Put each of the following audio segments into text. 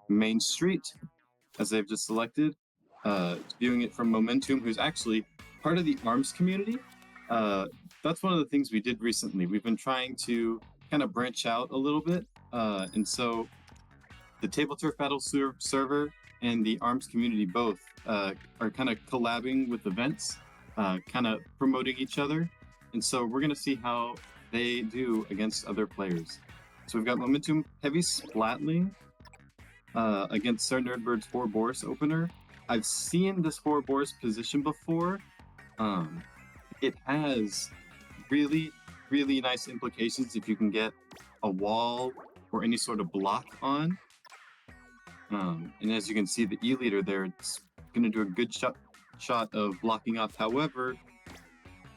Main Street, as they've just selected. Viewing it from Momentomb, who's actually part of the ARMS community. That's one of the things we did recently. We've been trying to kind of branch out a little bit. And so the Tableturf Battle server and the ARMS community both are kind of collabing with events, kind of promoting each other. And so we're going to see how they do against other players. So we've got Momentomb Heavy Splatling against SirNerdBird's 4 Boris opener. I've seen this 4 Boris position before. It has really, really nice implications if you can get a wall or any sort of block on. And as you can see, the E-leader there, it's going to do a good shot of blocking off. However,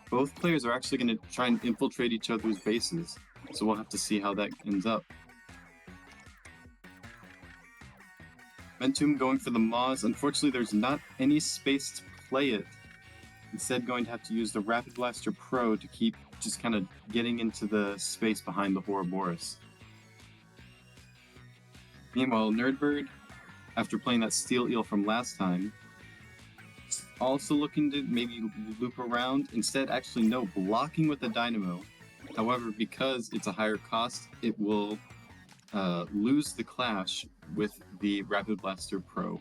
both players are actually going to try and infiltrate each other's bases. So we'll have to see how that ends up. Momentomb going for the Moz. Unfortunately, there's not any space to play it. Instead, going to have to use the Rapid Blaster Pro to keep just kind of getting into the space behind the Ouroboros. Meanwhile, NerdBird, after playing that Steel Eel from last time, also looking to maybe loop around. Instead, actually, no, blocking with the Dynamo. However, because it's a higher cost, it will lose the clash with the Rapid Blaster Pro.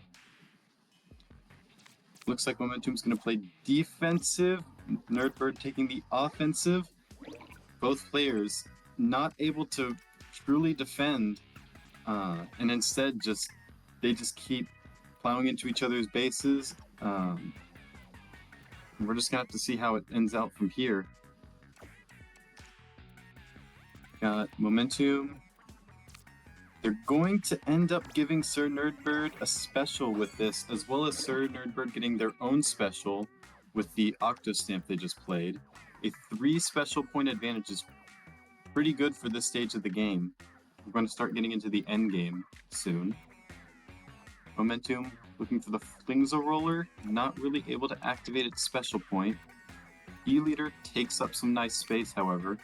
Looks like Momentomb's going to play defensive. NerdBird taking the offensive. Both players not able to truly defend, and instead they just keep plowing into each other's bases. We're just going to have to see how it ends out from here. Got Momentomb. They're going to end up giving SirNerdBird a special with this, as well as SirNerdBird getting their own special with the Octo Stamp they just played. A 3 special point advantage is pretty good for this stage of the game. We're going to start getting into the end game soon. Momentomb looking for the Flingza Roller, not really able to activate its special point. E-leader takes up some nice space, however.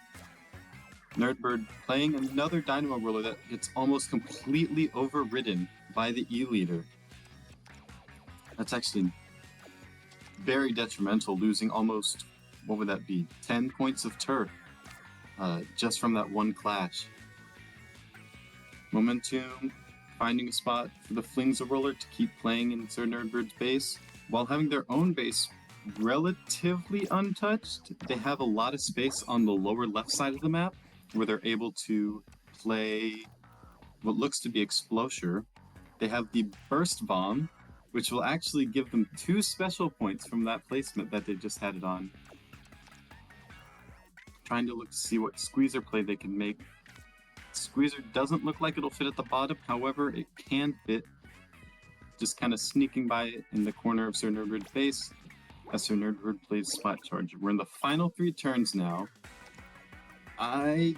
NerdBird playing another Dynamo Roller that gets almost completely overridden by the E-leader. That's actually very detrimental, losing almost, what would that be, 10 points of turf just from that one clash. Momentomb finding a spot for the Flingza Roller to keep playing in SirNerdBird's base. While having their own base relatively untouched, they have a lot of space on the lower left side of the map, where they're able to play what looks to be Explosure. They have the Burst Bomb, which will actually give them 2 special points from that placement that they just had it on. Trying to look to see what Squeezer play they can make. Squeezer doesn't look like it'll fit at the bottom, however, it can fit. Just kind of sneaking by in the corner of SirNerdBird's base as SirNerdBird plays Spot Charge. We're in the final 3 turns now. I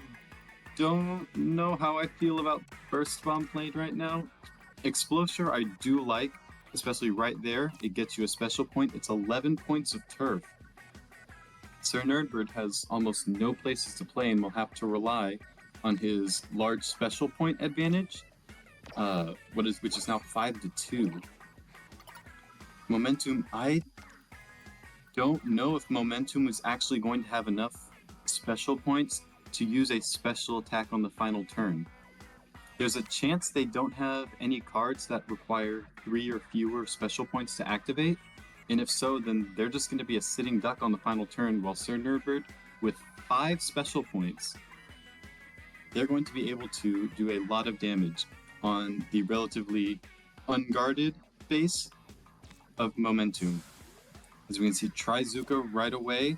don't know how I feel about Burst Bomb played right now. Explosure I do like, especially right there. It gets you a special point. It's 11 points of turf. SirNerdBird has almost no places to play and will have to rely on his large special point advantage, which is now 5-2. Momentomb, I don't know if Momentomb is actually going to have enough special points to use a special attack on the final turn. There's a chance they don't have any cards that require 3 or fewer special points to activate, and if so, then they're just going to be a sitting duck on the final turn, while SirNerdBird, with 5 special points, they're going to be able to do a lot of damage on the relatively unguarded base of Momentomb. As we can see, Trizuka right away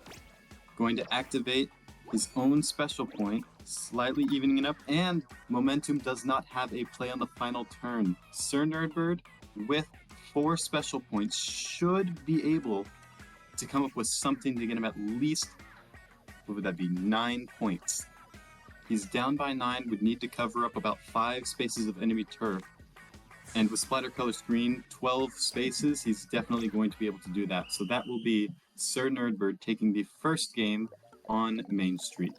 going to activate his own special point, slightly evening it up, and Momentomb does not have a play on the final turn. SirNerdBird, with 4 special points, should be able to come up with something to get him at least, what would that be, 9 points. He's down by 9, would need to cover up about 5 spaces of enemy turf. And with Splatter Color Screen, 12 spaces, he's definitely going to be able to do that. So that will be SirNerdBird taking the first game on Main Street.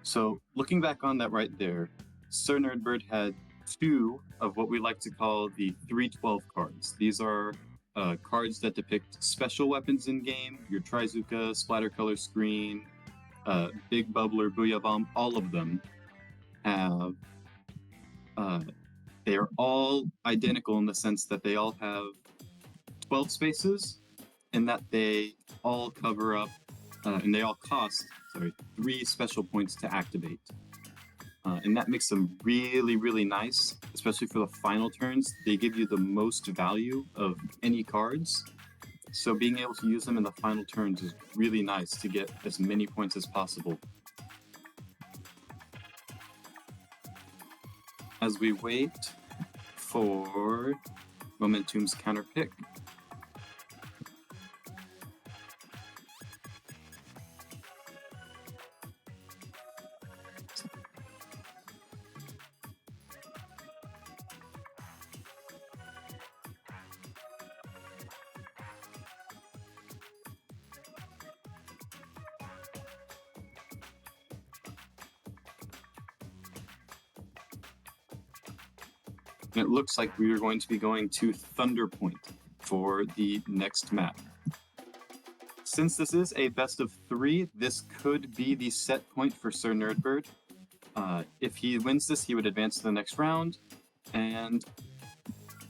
So looking back on that right there, SirNerdBird had two of what we like to call the 312 cards. These are cards that depict special weapons in game, your Trizuka, Splatter Color Screen, Big Bubbler, Booyah Bomb, all of them have, they are all identical in the sense that they all have 12 spaces and that they all cover up, and they all cost, 3 special points to activate. And that makes them really, really nice, especially for the final turns. They give you the most value of any cards. So being able to use them in the final turns is really nice to get as many points as possible. As we wait for Momentomb's counter pick, and it looks like we are going to be going to Thunder Point for the next map. Since this is a best of 3, this could be the set point for SirNerdBird. If he wins this, he would advance to the next round, and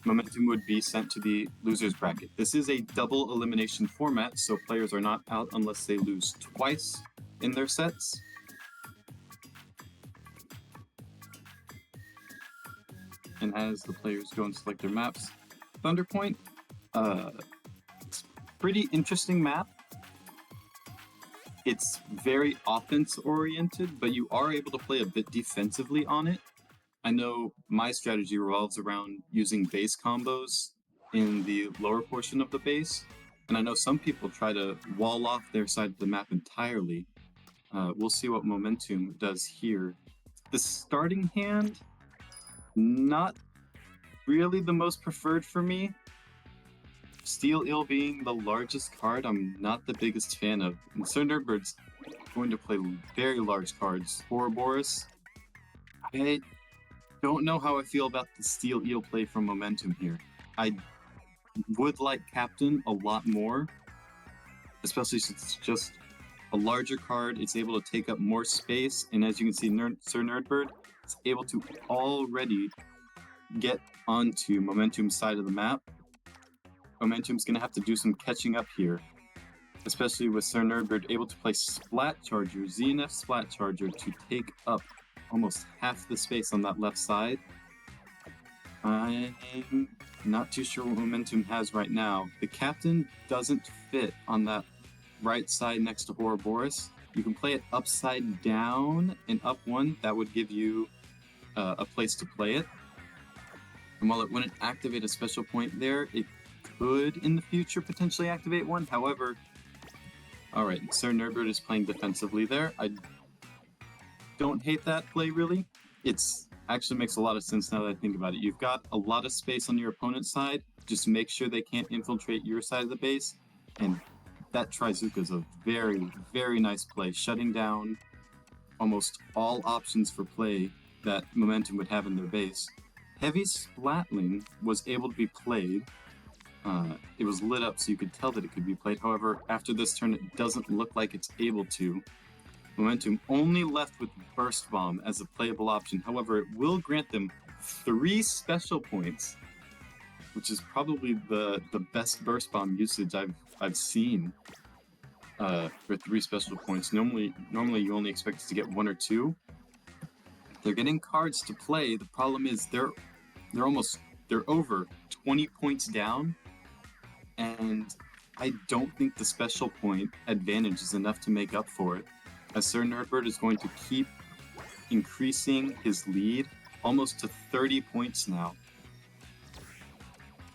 Momentomb would be sent to the loser's bracket. This is a double elimination format, so players are not out unless they lose twice in their sets. And as the players go and select their maps, Thunder Point, it's a pretty interesting map. It's very offense-oriented, but you are able to play a bit defensively on it. I know my strategy revolves around using base combos in the lower portion of the base, and I know some people try to wall off their side of the map entirely. We'll see what Momentomb does here. The starting hand, not really the most preferred for me. Steel Eel being the largest card, I'm not the biggest fan of. And SirNerdBird's going to play very large cards. Ouroboros, I don't know how I feel about the Steel Eel play from Momentomb here. I would like Captain a lot more, especially since it's just a larger card. It's able to take up more space, and as you can see, SirNerdBird is able to already get onto Momentomb's side of the map. Momentomb's going to have to do some catching up here, especially with SirNerdBird able to play Splat Charger, ZNF Splat Charger, to take up almost half the space on that left side. I'm not too sure what Momentomb has right now. The Captain doesn't fit on that right side next to Ouroboros. You can play it upside down and up 1. That would give you a place to play it. And while it wouldn't activate a special point there, it could in the future potentially activate one. However, alright, SirNerdBird is playing defensively there. I don't hate that play really. It's actually makes a lot of sense now that I think about it. You've got a lot of space on your opponent's side. Just make sure they can't infiltrate your side of the base. And that Trizuka is a very, very nice play, shutting down almost all options for play that Momentomb would have in their base. Heavy Splatling was able to be played. It was lit up so you could tell that it could be played. However, after this turn, it doesn't look like it's able to. Momentomb only left with Burst Bomb as a playable option. However, it will grant them 3 special points, which is probably the best Burst Bomb usage I've seen for 3 special points. Normally you only expect to get 1 or 2. They're getting cards to play. The problem is they're over 20 points down, and I don't think the special point advantage is enough to make up for it, as SirNerdBird is going to keep increasing his lead almost to 30 points now.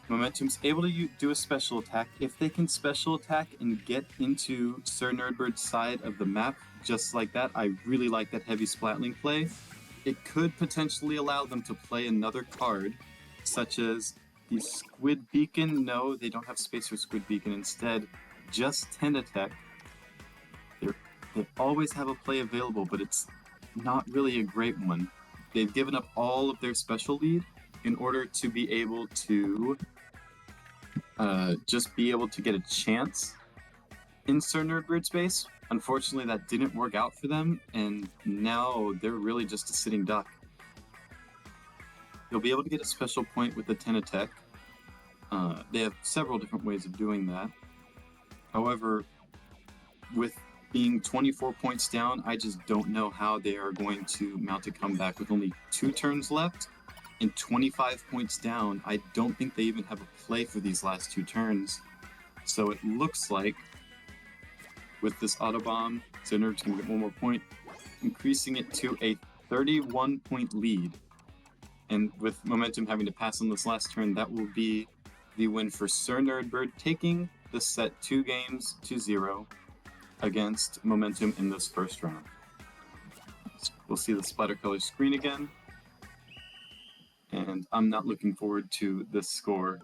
Momentomb's able to do a special attack. If they can special attack and get into SirNerdBird's side of the map just like that, I really like that Heavy Splatling play. It could potentially allow them to play another card, such as the Squid Beacon. No, they don't have space for Squid Beacon. Instead, just Tentatek. They always have a play available, but it's not really a great one. They've given up all of their special lead in order to be able to just be able to get a chance in SirNerdBird space. Unfortunately, that didn't work out for them, and now they're really just a sitting duck. They'll be able to get a special point with the 10 attack. They have several different ways of doing that. However, with being 24 points down, I just don't know how they are going to mount a comeback with only 2 turns left and 25 points down. I don't think they even have a play for these last 2 turns. So it looks like with this Autobomb, SirNerd's going to get 1 more point, increasing it to a 31-point lead. And with Momentomb having to pass on this last turn, that will be the win for SirNerdBird, taking the set 2-0 against Momentomb in this first round. We'll see the splatter color screen again. And I'm not looking forward to this score.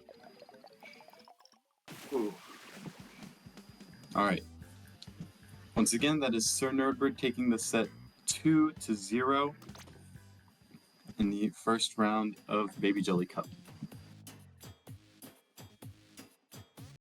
Ooh. All right. Once again, that is SirNerdBird taking the set 2-0 in the first round of Baby Jelly Cup.